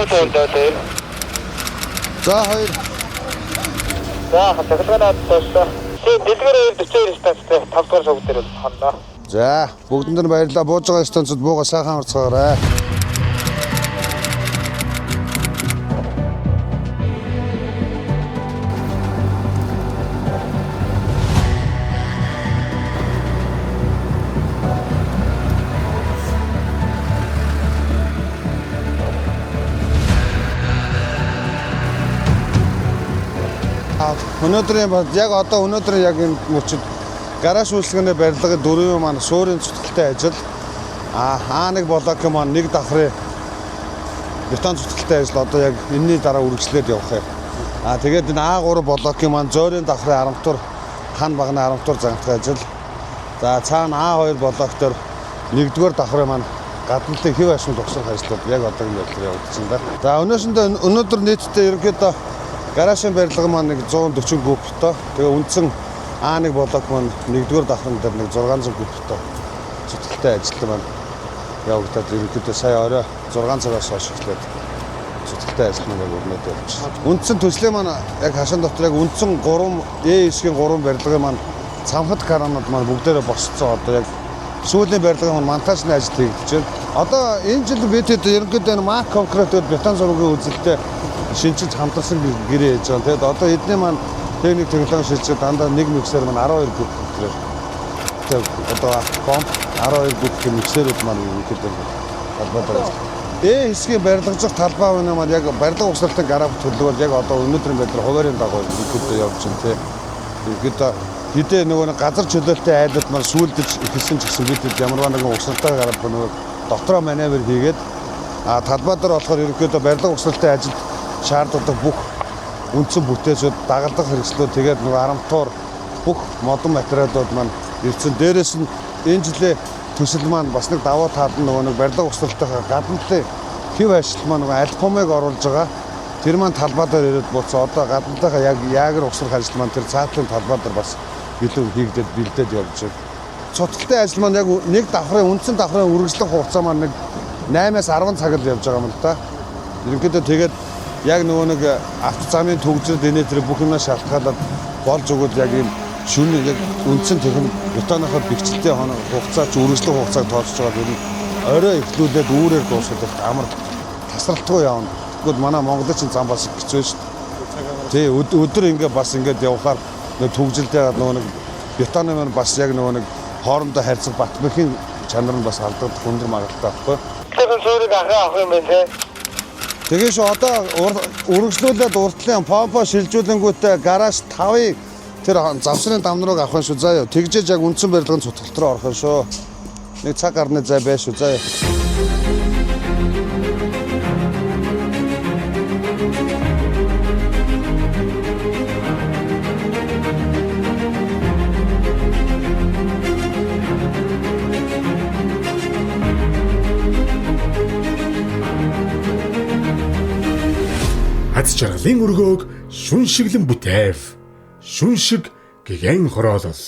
дээ. За хоёр. За хатагнаад тоосоо. Дэлгэрээр 42 станцтай 5 дугаар шугал дээр хонноо. За бүгдэнд нь баярлалаа. Бууж байгаа станцууд бууга сайхан орцгоорой. Өнөөдрийн яг одоо өнөөдрийн яг энэ мөчид гараж үйлчлэгээний барилгын дөрвөн маань суурийн цутгалтай ажил А1 блокийн маань нэг давхрын бетон цутгалтай ажил одоо яг энэний дараа үргэлжлээд явах юм. Тэгээд энэ А3 блокийн маань зөөрийн давхрын харамтур хан багны харамтур зангах ажил. За цаана А2 блок дээр нэгдүгээр давхрын маань гадналтын хэв ашиг тогсох ажлууд яг одоо энэ байдлаар явагдаж байна. За өнөөдөр нийтдээ ерөнхийдөө гаражийн барилга маань нэг 140 кубтай. Тэгээ үндсэн А1 блок маань нэгдүгээр давхрын дээр нэг 600 кубтай цутгалтай ажил маань явагдаад ерөнхийдөө сая орой 6 цагаас хойш эхлээд цутгалтай ажил маань яг өрнөд явж байна. Үндсэн төслийн маань яг хашаан дотор яг үндсэн 3 Э9-ийн 3 барилгын маань цамхад каранууд маань бүгдээрээ босцсон. Одоо яг сүүлийн барилгын маань монтажны ажил хийгдэж байна. Одоо энэ жил бид ерөнхийдөө мак конкретээр бетон зургийн үзэлтэй шинжилж хамтарсан гэрээ хийж байгаа. Тэгэд одоо эдний маань техник технологи шилжиж дандаа нэг миксер маань 12 куб гэхээр тэгээд одоо комп 12 куб гэх миксерүүд маань ерөнхийдөө холбоотой байна. Хэсгийн барилгажих талбай маань яг барилга угсралтын гараа төлөвлөгөөл яг одоо өнөөдрийн байдлаар хуваарийн дагуу ерөнхийдөө явж байна тий. Ерөнхийдөө хэдээ нөгөө газар чөлөөлтөй айлууд маань сүулдэж ихэлсэн ч гэсэн бид ямар нэгэн угсралтай гараад нөгөө дотроо маневр хийгээд талбай дээр болохоор ерөнхийдөө барилга угсралтын ажил шаардлагатай бүх үндсэн бүтээцүүд дагалдах хэрэгслүүд тэгээд нөгөө харамтуур бүх модон материалууд маань ирсэн. Дээрээс нь энэ жилийн төсөл маань бас нэг давуу тал нь нөгөө нэг барилга угсралтынхаа гадналтын хэв ашигт маань нөгөө альбомыг оруулж байгаа. Тэр маань талбай дээр ирээд буцаа одоо гадналтынхаа яг яагэр угсрах ажил маань тэр цаатлын талбай дээр бас илүү хийгдээд бэлдээд явж байна. Цутгалтай ажил маань яг нэг давхрын үндсэн давхрын үргэлжлэх хугацаа маань нэг 8-аас 10 цагт явж байгаа юм л да. Ерөнхийдөө тэгээд яг нөгөө нэг автозамын төгсөлд энэ тэр бүх юмаа шалтгаалаад болж өгөөд яг ийм шүн яг үндсэн техник бетоныхоо бэхжилтийн хугацаа ч үргэлжлэх хугацааг тооцож байгаа. Тэр нь орой эхлүүлээд үүрээр дуусгаад амар тасралтгүй явна. Тэгвэл манай Монголын чинь зам бас хэцүү шүү дээ. Тий өдөр ингээ бас ингээд явхаар нөгөө төгсөлдөө нөгөө нэг бетоны маань бас яг нөгөө нэг хоорондоо харьцах бат бэхийн чанар нь бас алдагдах өндөр магадлалтай байхгүй. Тэгэхээр суурийг авах юм байна тий. Тэгээс одоо үргэлжлүүлээд уртлын помпо шилжүүлэнгүүтээ гараж 5-ыг тэр завсрын дамнууг авах шүү заяа. Тэгжээж яг үндсэн барилгын цутгалт руу орох шүү. Нэг цаг гарны зай байш шүү заяа. Аз жаргалын өргөөг шүн шиглэн бүтээв. Шүн шиг гэгэн хороолол.